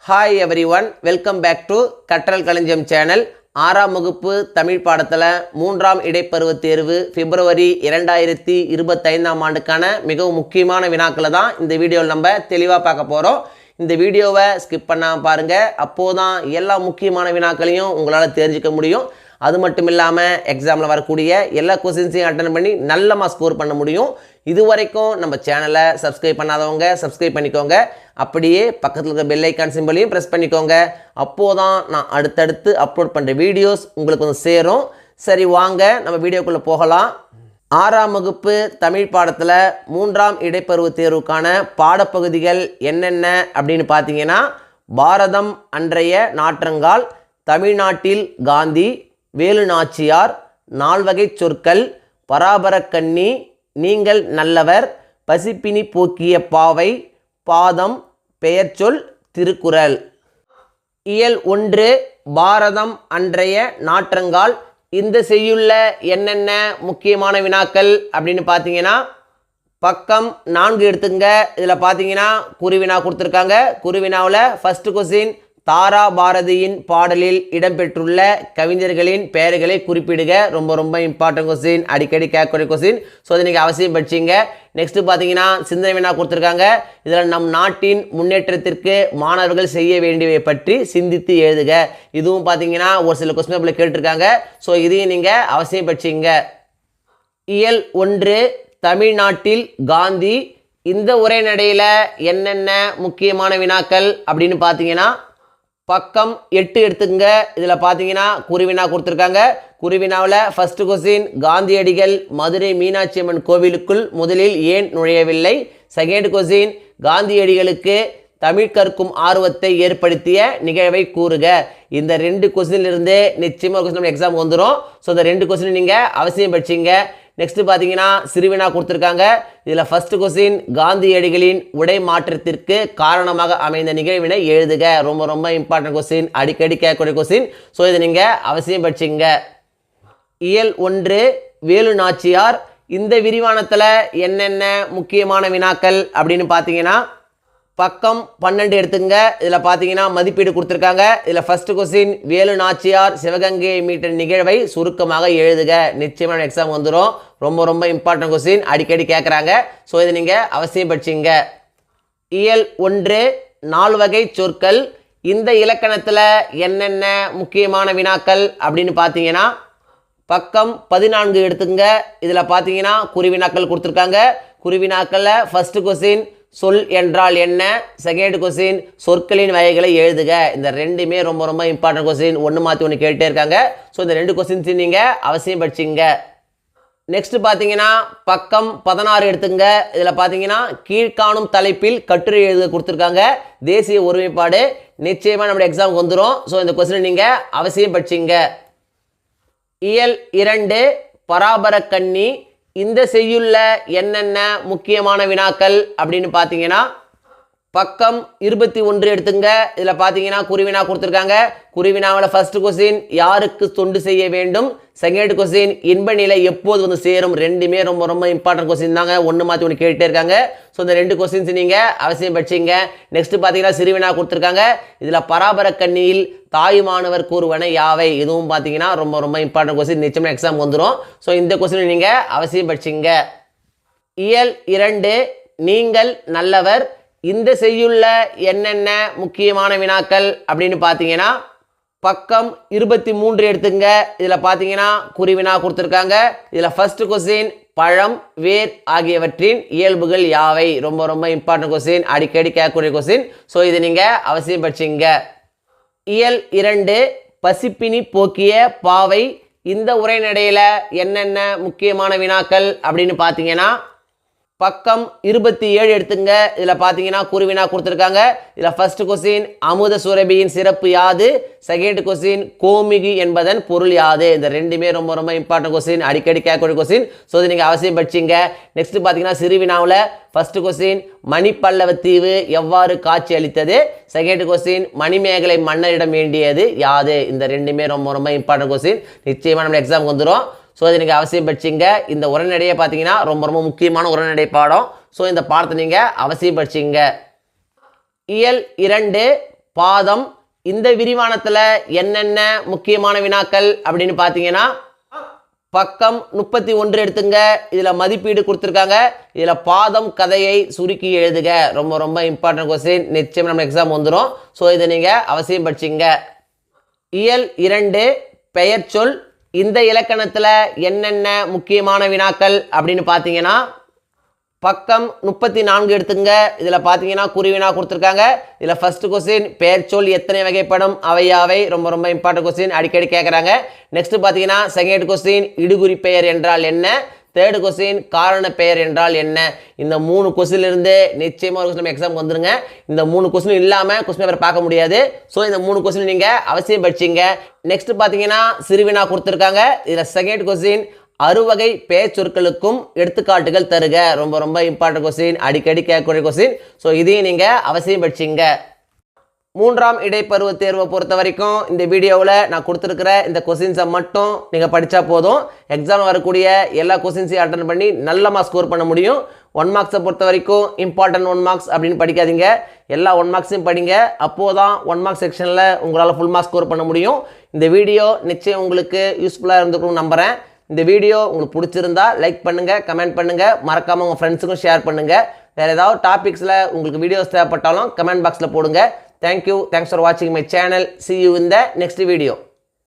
Hi everyone, welcome back to கற்றல் களஞ்சியம் channel. 6ஆம் வகுப்பு தமிழ் பாடத்தில் 3ஆம் இடைப்பருவத் தேர்வு பிப்ரவரி 2025ஆம் ஆண்டுக்கான மிகவும் முக்கியமான வினாக்களை தான் இந்த வீடியோவில் நம்ம தெளிவாக பார்க்க போகிறோம். இந்த வீடியோவை ஸ்கிப் பண்ணாமல் பாருங்கள். அப்போதான் எல்லா முக்கியமான வினாக்களையும் உங்களால் தெரிஞ்சுக்க முடியும். அது மட்டும் இல்லாமல் எக்ஸாமில் வரக்கூடிய எல்லா கொஸ்டின்ஸையும் அட்டன் பண்ணி நல்லமாக ஸ்கோர் பண்ண முடியும். இது வரைக்கும் நம்ம சேனலை சப்ஸ்கிரைப் பண்ணாதவங்க சப்ஸ்கிரைப் பண்ணிக்கோங்க. அப்படியே பக்கத்தில் இருக்கிற பெல் ஐக்கான் சிம்பிளையும் ப்ரெஸ் பண்ணிக்கோங்க. அப்போதான் நான் அடுத்தடுத்து அப்லோட் பண்ணுற வீடியோஸ் உங்களுக்கு வந்து சேரும். சரி, வாங்க நம்ம வீடியோக்குள்ளே போகலாம். 6ஆம் வகுப்பு தமிழ் பாடத்தில் 3ஆம் இடைப்பருவத் தேர்வுக்கான பாடப்பகுதிகள் என்னென்ன அப்படின்னு பார்த்தீங்கன்னா, பாரதம் அன்றைய நாற்றங்கால், தமிழ்நாட்டில் காந்தி, வேலு நாச்சியார், நால்வகை சொற்கள், பராபரக்கண்ணி, நீங்கள் நல்லவர், பசிப்பினி போக்கிய பாவை, பாதம், பெயர்ச்சொல், திருக்குறள். இயல் 1 பாரதம் அன்றைய நாற்றங்கால். இந்த செய்யுள்ள என்னென்ன முக்கியமான வினாக்கள் அப்படின்னு பார்த்தீங்கன்னா, பக்கம் 4 எடுத்துங்க. இதில் பார்த்தீங்கன்னா குருவினா கொடுத்துருக்காங்க. குருவினாவில் ஃபர்ஸ்ட் கொஸ்டின், தாரா பாரதியின் பாடலில் இடம்பெற்றுள்ள கவிஞர்களின் பெயர்களை குறிப்பிடுக. ரொம்ப இம்பார்ட்டன்ட் கொஸ்டின், அடிக்கடி கேட்கக்கூடிய கொஸ்டின். ஸோ அதை நீங்கள் அவசியம் படிச்சிங்க. நெக்ஸ்ட்டு பார்த்தீங்கன்னா சிந்தனை வினா கொடுத்துருக்காங்க. இதில் நம் நாட்டின் முன்னேற்றத்திற்கு மாணவர்கள் செய்ய வேண்டியவை பற்றி சிந்தித்து எழுதுக. இதுவும் பார்த்தீங்கன்னா ஒரு சில கொஸ்டின் பேப்பரில் கேட்டிருக்காங்க. ஸோ இதையும் நீங்கள் அவசியம் படிச்சிங்க. இயல் 1 தமிழ்நாட்டில் காந்தி. இந்த உரைநடையில் என்னென்ன முக்கியமான வினாக்கள் அப்படின்னு பார்த்தீங்கன்னா, பக்கம் 8 எடுத்துங்க. இதில் பார்த்தீங்கன்னா குருவினா கொடுத்துருக்காங்க. குருவினாவில் ஃபர்ஸ்ட் கொஸ்டின், காந்தியடிகள் மதுரை மீனாட்சி அம்மன் கோவிலுக்குள் முதலில் ஏன் நுழையவில்லை? செகண்ட் கொஸ்டின், காந்தியடிகளுக்கு தமிழ் கற்கும் ஆர்வத்தை ஏற்படுத்திய நிகழ்வை கூறுக. இந்த 2 கொஸ்டின்லேருந்து நிச்சயமாக கொஸ்டின் எக்ஸாம் வந்துடும். ஸோ இந்த 2 கொஸ்டின் நீங்கள் அவசியம் படிச்சிங்க. நெக்ஸ்ட் பார்த்தீங்கன்னா சிறுவினா கொடுத்துருக்காங்க. இதில் ஃபர்ஸ்ட் கொஸ்டின், காந்தியடிகளின் உடை மாற்றத்திற்கு காரணமாக அமைந்த நிகழ்வினை எழுதுக. ரொம்ப இம்பார்ட்டன்ட் கொஸ்டின், அடிக்கடி கேட்கக்கூடிய கொஸ்டின். ஸோ இதை நீங்கள் அவசியம் படிச்சிங்க. இயல் 1 வேலு நாச்சியார். இந்த விரிவானத்தில் என்னென்ன முக்கியமான வினாக்கள் அப்படின்னு பார்த்தீங்கன்னா, பக்கம் 12 எடுத்துங்க. இதில் பார்த்தீங்கன்னா மதிப்பீடு கொடுத்துருக்காங்க. இதில் ஃபர்ஸ்ட் கொஸ்டின், வேலு நாச்சியார் சிவகங்கையை மீட்ட நிகழ்வை சுருக்கமாக எழுதுக. நிச்சயமான எக்ஸாம் வந்துடும். ரொம்ப இம்பார்ட்டன்ட் கொஸ்டின், அடிக்கடி கேட்குறாங்க. ஸோ இதை நீங்கள் அவசியம் படிச்சிங்க. இயல் 1 நால்வகை சொற்கள். இந்த இலக்கணத்தில் என்னென்ன முக்கியமான வினாக்கள் அப்படின்னு பார்த்தீங்கன்னா, பக்கம் 14 எடுத்துங்க. இதில் பார்த்தீங்கன்னா குருவினாக்கள் கொடுத்துருக்காங்க. குருவினாக்களில் ஃபர்ஸ்ட் கொஸ்டின், சொல் என்றால் என்ன? செகண்ட் கொஸ்டின், சொற்களின் வகைகளை எழுதுக. இந்த ரெண்டுமே ரொம்ப இம்பார்ட்டன்ட் கொஸ்டின், ஒன்று மாற்றி ஒன்று கேட்டே இருக்காங்க. ஸோ இந்த 2 கொஸ்டின்ஸ் நீங்கள் அவசியம் படிச்சிங்க. நெக்ஸ்ட் பார்த்தீங்கன்னா பக்கம் 16 எடுத்துங்க. இதில் பார்த்தீங்கன்னா கீழ்காணும் தலைப்பில் கட்டுரை எழுத கொடுத்துருக்காங்க. தேசிய ஒருமைப்பாடு. நிச்சயமாக நம்மளுடைய எக்ஸாமுக்கு வந்துடும். ஸோ இந்த கொஸ்டின் நீங்கள் அவசியம் படிச்சிங்க. இயல் 2 பராபரக்கண்ணி. இந்த செய்யுள்ள என்னென்ன முக்கியமான வினாக்கள் அப்படின்னு பார்த்தீங்கன்னா, பக்கம் 21 எடுத்துங்க. இதில் பார்த்தீங்கன்னா குருவினா கொடுத்துருக்காங்க. குருவினாவில் ஃபர்ஸ்ட் கொஸ்டின், யாருக்கு தொண்டு செய்ய வேண்டும்? செகண்ட் கொஸ்டின், இன்ப நிலை எப்போது வந்து சேரும்? ரெண்டுமே ரொம்ப இம்பார்ட்டன்ட் கொஸ்டின் தாங்க, ஒன்று மாற்றி ஒன்று கேட்டே இருக்காங்க. ஸோ இந்த 2 கொஸ்டின்ஸ் நீங்கள் அவசியம் படிச்சிங்க. நெக்ஸ்ட் பார்த்தீங்கன்னா சிறுவினா கொடுத்துருக்காங்க. இதில் பராபரக்கண்ணியில் தாயுமானவர் கூறுவன யாவை? இதுவும் பார்த்தீங்கன்னா ரொம்ப இம்பார்ட்டன்ட் கொஸ்டின், நிச்சயமாக எக்ஸாம் வந்துடும். ஸோ இந்த கொஸ்டின் நீங்கள் அவசியம் படிச்சிங்க. இயல் 2 நீங்கள் நல்லவர். இந்த செய்யுள்ள என்னென்ன முக்கியமான வினாக்கள் அப்படின்னு பார்த்தீங்கன்னா, பக்கம் 23 எடுத்துங்க. இதில் பார்த்தீங்கன்னா குருவினா கொடுத்துருக்காங்க. இதில் ஃபர்ஸ்ட் கொஸ்டின், பழம், வேர் ஆகியவற்றின் இயல்புகள் யாவை? ரொம்ப இம்பார்ட்டன்ட் கொஸ்டின், அடிக்கடி கேட்கக்கூடிய கொஸ்டின். ஸோ இதை நீங்கள் அவசியம் படிச்சிங்க. இயல் 2 பசிப்பினி போக்கிய பாவை. இந்த உரைநடையில் என்னென்ன முக்கியமான வினாக்கள் அப்படின்னு பார்த்தீங்கன்னா, பக்கம் 27 எடுத்துங்க. இதில் பார்த்தீங்கன்னா குருவினா கொடுத்துருக்காங்க. இதில் ஃபர்ஸ்ட் கொஸ்டின், அமுத சுரபியின் சிறப்பு யாது? செகண்ட் கொஸ்டின், கோமிகி என்பதன் பொருள் யாது? இந்த ரெண்டுமே ரொம்ப இம்பார்ட்டன்ட் கொஸ்டின், அடிக்கடி கேட்கக்கூடிய கொஸ்டின். ஸோ இது நீங்கள் அவசியம் படிச்சிங்க. நெக்ஸ்ட் பார்த்தீங்கன்னா சிறுவினாவில் ஃபர்ஸ்ட் கொஸ்டின், மணிப்பல்லவத்தீவு எவ்வாறு காட்சி அளித்தது? செகண்ட் கொஸ்டின், மணிமேகலை மன்னரிடம் வேண்டியது யாது? இந்த ரெண்டுமே ரொம்ப இம்பார்ட்டன்ட் கொஸ்டின், நிச்சயமாக நம்ம எக்ஸாமுக்கு வந்துடும். ஸோ இதை நீங்கள் அவசியம் படிச்சிங்க. இந்த உரைநடையை பார்த்தீங்கன்னா ரொம்ப முக்கியமான உரைநடை பாடம். ஸோ இந்த பாடத்தை நீங்கள் அவசியம் படிச்சிங்க. இயல் 2 பாதம். இந்த விரிவானத்தில் என்னென்ன முக்கியமான வினாக்கள் அப்படின்னு பார்த்தீங்கன்னா, பக்கம் 31 எடுத்துங்க. இதில் மதிப்பீடு கொடுத்துருக்காங்க. இதில் பாதம் கதையை சுருக்கி எழுதுக. ரொம்ப ரொம்ப இம்பார்ட்டன்ட் கொஸ்டின். நிச்சயம் நம்ம எக்ஸாம் வந்துடும். ஸோ இதை நீங்கள் அவசியம் படிச்சிங்க. இயல் 2 பெயர் சொல். இந்த இலக்கணத்தில் என்னென்ன முக்கியமான வினாக்கள் அப்படின்னு பார்த்தீங்கன்னா, பக்கம் 34 எடுத்துங்க. இதில் பார்த்தீங்கன்னா குறிவினா கொடுத்துருக்காங்க. இதில் ஃபர்ஸ்ட் கொஸ்டின் பெயர் சொல் எத்தனை வகைப்படும், அவையாவை. ரொம்ப ரொம்ப இம்பார்ட்டன்ட் கொஸ்டின், அடிக்கடி கேட்குறாங்க. நெக்ஸ்ட் பார்த்தீங்கன்னா செகண்ட் கொஸ்டின் இடுகுறி பெயர் என்றால் என்ன. தேர்டு கொஸ்டின் காரண பெயர் என்றால் என்ன. இந்த 3 கொஸ்டின்லேருந்து நிச்சயமாக ஒரு கொஸ்டின் எக்ஸாம் வந்துருங்க. இந்த 3 கொஸ்டின் இல்லாமல் கொஸ்டின் பேப்பர் பார்க்க முடியாது. ஸோ இந்த 3 கொஸ்டின் நீங்கள் அவசியம் படிச்சிங்க. நெக்ஸ்ட் பார்த்தீங்கன்னா சிறுவினா கொடுத்துருக்காங்க. இதில் செகண்ட் கொஸ்டின் அறுவகை பெயர் சொற்களுக்கும் எடுத்துக்காட்டுகள் தருக. ரொம்ப ரொம்ப இம்பார்ட்டன்ட் கொஸ்டின், அடிக்கடி கேட்கக்கூடிய கொஸ்டின். ஸோ இதையும் நீங்கள் அவசியம் படிச்சிங்க. 3ஆம் இடைப்பருவ தேர்வை பொறுத்த வரைக்கும் இந்த வீடியோவில் நான் கொடுத்துருக்கிற இந்த கொஸ்டின்ஸை மட்டும் நீங்கள் படித்தா போதும். எக்ஸாம் வரக்கூடிய எல்லா கொஸ்டின்ஸையும் அட்டன் பண்ணி நல்ல மார்க்ஸ் ஸ்கோர் பண்ண முடியும். 1 மார்க்ஸை பொறுத்த வரைக்கும் இம்பார்ட்டன்ட் 1 மார்க்ஸ் அப்படின்னு படிக்காதீங்க. எல்லா 1 மார்க்ஸையும் படிங்க. அப்போது தான் 1 மார்க்ஸ் செக்ஷனில் உங்களால் ஃபுல் மார்க்ஸ் ஸ்கோர் பண்ண முடியும். இந்த வீடியோ நிச்சயம் உங்களுக்கு யூஸ்ஃபுல்லாக இருந்துக்கணும்னு நம்புகிறேன். இந்த வீடியோ உங்களுக்கு பிடிச்சிருந்தா லைக் பண்ணுங்கள், கமெண்ட் பண்ணுங்கள், மறக்காமல் உங்கள் ஃப்ரெண்ட்ஸுக்கும் ஷேர் பண்ணுங்கள். வேறு ஏதாவது டாபிக்ஸில் உங்களுக்கு வீடியோஸ் தேவைப்பட்டாலும் கமெண்ட் பாக்ஸில் போடுங்க. தேங்க்யூ. தேங்க்ஸ் ஃபார் வாட்சிங் my channel. See you in the next video.